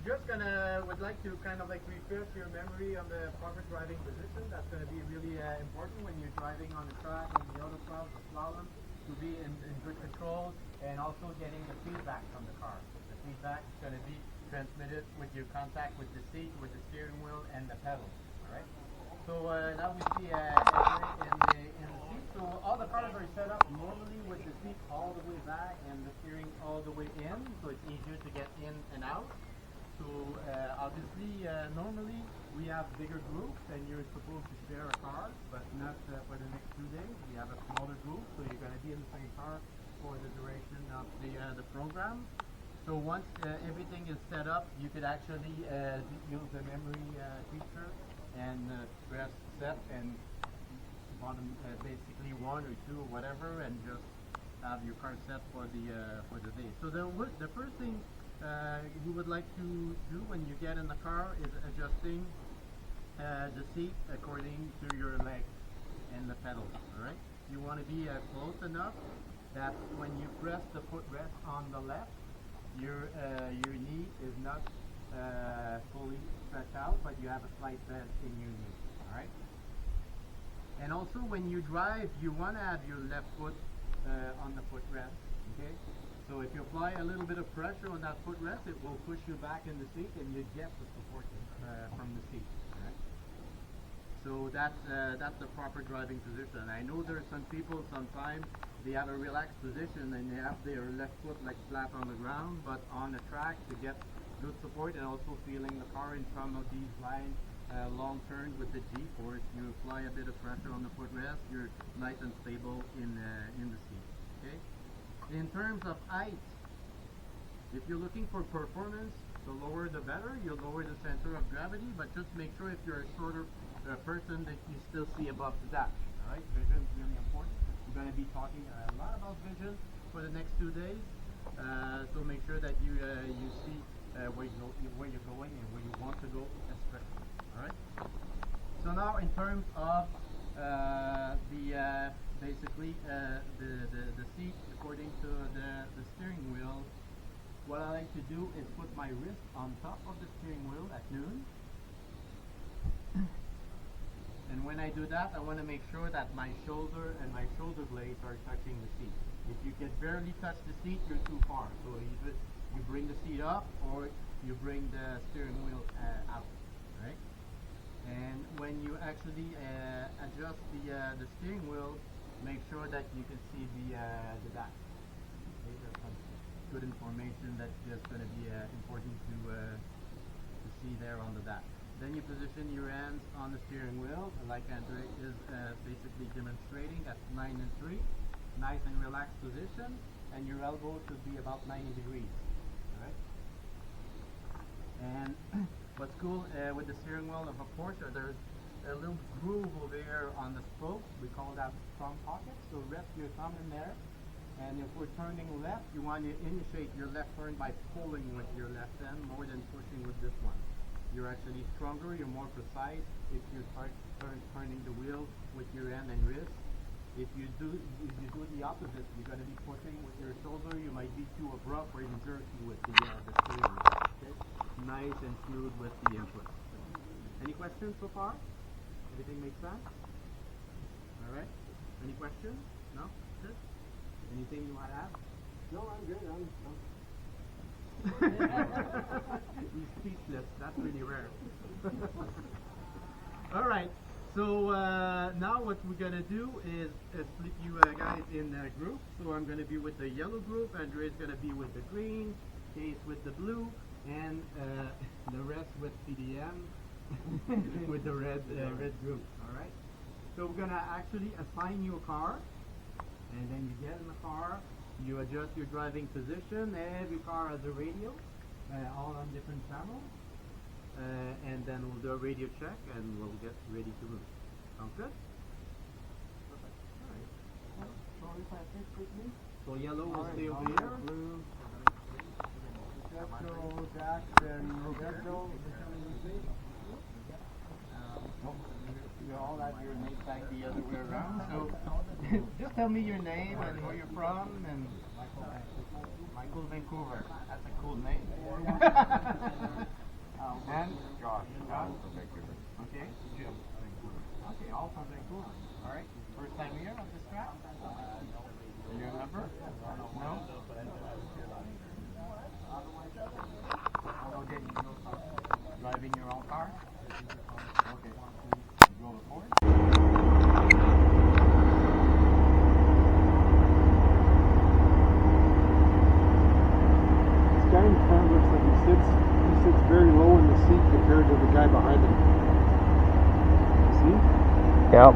just would like to kind of like refresh your memory on the proper driving position. That's gonna be really important when you're driving on the track, on the autocross, the slalom, to be in good control, and also getting the feedback from the car. The feedback is gonna be transmitted with your contact with the seat, with the steering wheel, and the pedals. All right. So now we see in the seat. So all the cars are set up normally with the seat all the way back and the steering all the way in, so it's easier to get in and out. So obviously, normally we have bigger groups and you're supposed to share a car, but not for the next 2 days. We have a smaller group, so you're going to be in the same car for the duration of the program. So once everything is set up, you could actually use the memory feature and press set and bottom basically 1 or 2 or whatever, and just have your car set for the day. So the first thing you would like to do when you get in the car is adjusting the seat according to your legs and the pedals. All right. You want to be close enough that when you press the footrest on the left, your knee is not fully stretched out, but you have a slight bend in your knee. All right. And also, when you drive, you want to have your left foot on the footrest. Okay. So if you apply a little bit of pressure on that footrest, it will push you back in the seat, and you get the support from the seat. All right. So that's the proper driving position. I know there are some people sometimes they have a relaxed position and they have their left foot like flat on the ground, but on the track to get good support and also feeling the car in some of these lines, long turns with the G-force, you apply a bit of pressure on the footrest, you're nice and stable in the seat. Okay. In terms of height, if you're looking for performance, the lower the better. You'll lower the center of gravity, but just make sure if you're a shorter person that you still see above the dash. All right, vision is really important. We're going to be talking a lot about vision for the next 2 days, so make sure that you see where you're going and where you want to go, especially. All right. So now, in terms of basically the seat according to the steering wheel, what I like to do is put my wrist on top of the steering wheel at noon. And when I do that, I want to make sure that my shoulder and my shoulder blades are touching the seat. If you can barely touch the seat, you're too far. So either you bring the seat up or you bring the steering wheel out. Right? And when you actually adjust the steering wheel, make sure that you can see the dash. Okay, that's some good information that's just going to be important to see there on the dash. Then you position your hands on the steering wheel, like Andre is basically demonstrating at 9 and 3. Nice and relaxed position, and your elbow should be about 90 degrees. All right. And what's cool with the steering wheel of a Porsche, there's a little groove over here on the spoke. We call that thumb pocket. So rest your thumb in there. And if we're turning left, you want to initiate your left turn by pulling with your left hand more than pushing with this one. You're actually stronger, you're more precise if you start turning the wheel with your hand and wrist. If you do the opposite, you're going to be pushing with your shoulder, you might be too abrupt or even jerky with the steering wheel. Okay? Nice and smooth with the input. Any questions so far? Everything makes sense? Alright. Any questions? No? Good? Anything you want to add? No, I'm good. I'm He's speechless. That's really rare. All right. So now what we're gonna do is split you guys in groups. So I'm gonna be with the yellow group. Andre's gonna be with the green. Case with the blue, and the rest with PDM with the red group. All right. So we're gonna actually assign you a car, and then you get in the car. You adjust your driving position. Every car has a radio, all on different channels. And then we'll do a radio check and we'll get ready to move. Sounds good? Perfect. Alright. So yellow will stay over here. blue. Metro, Jack, and Metro. You all have your name back the other way around. So just tell me your name and where you're from. And Michael Vancouver. That's a cool name. Also very cool. All right. First time here on this track? Do you remember? No? Okay. Driving your own car? Okay. Go forward. This guy in front looks like he sits very low in the seat compared to the guy behind him. See? Yep.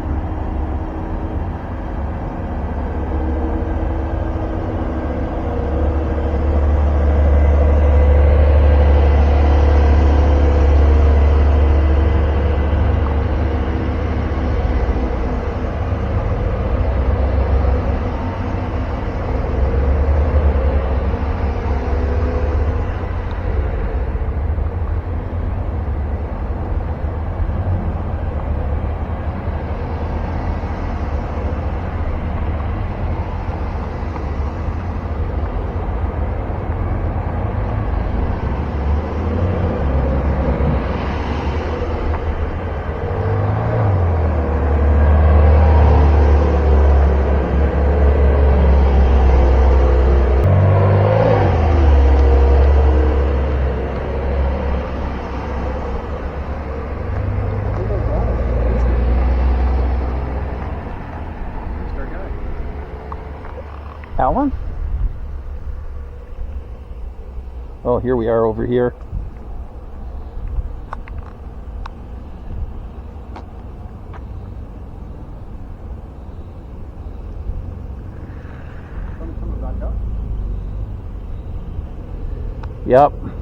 Alan? Oh, here we are over here. Coming back up? Yep.